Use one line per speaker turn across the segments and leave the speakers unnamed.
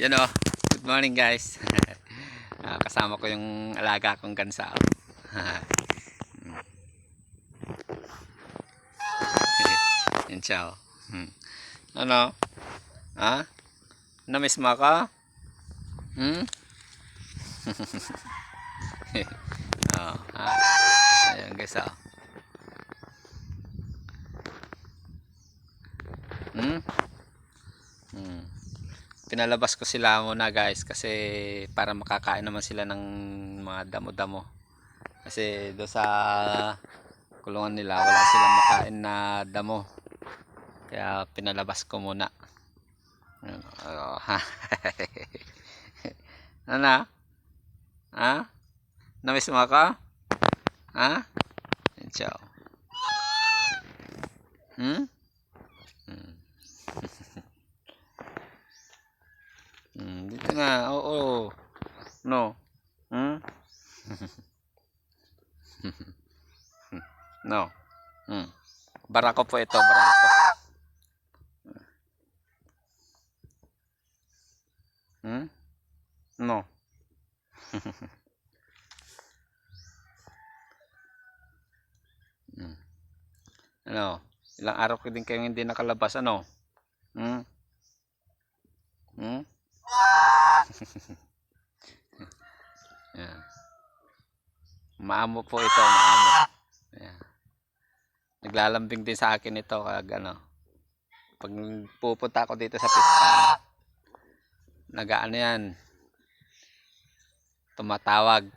Yan o. Good morning guys. Kasama ko yung alaga kong gansa. Yan siya o. Ano? Ha? Namiss mo ako? Oh, ha? Ayan guys o. Pinalabas ko sila muna guys kasi para makakain naman sila ng mga damo-damo. Kasi doon sa kulungan nila wala silang makain na damo. Kaya pinalabas ko muna. Ano? Ha? Namiss mo ako? Ha? Ciao. Dito na. Oo. No. No. Barako po ito, barako. No. Ano? Ilang araw ko din kayong hindi nakalabas, ano? Yan. Maamo po ito, maamo. Yan. Naglalambing din sa akin ito kag ano. Pag pupunta ako dito sa pista, nagaano yan. Tumatawag.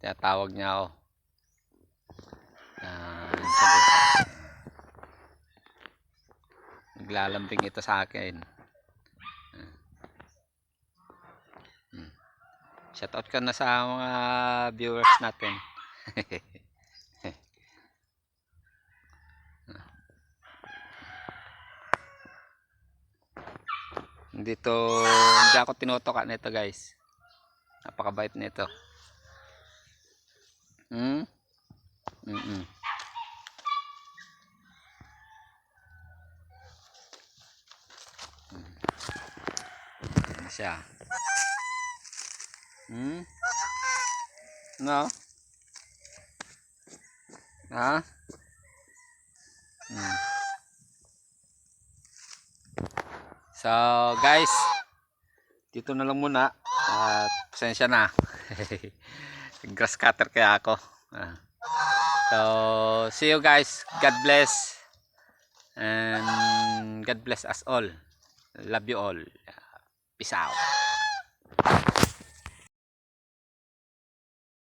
Tinatawag niya ako. Naglalambing ito sa akin. Shoutout ka na sa mga viewers natin. Hindi ako tinutoka nito guys. Napakabait nito. Ano siya? No? Ha? So guys, dito na lang muna at pasensya na. Grass cutter kaya ako. So see you guys. God bless and God bless us all. Love you all. Peace out.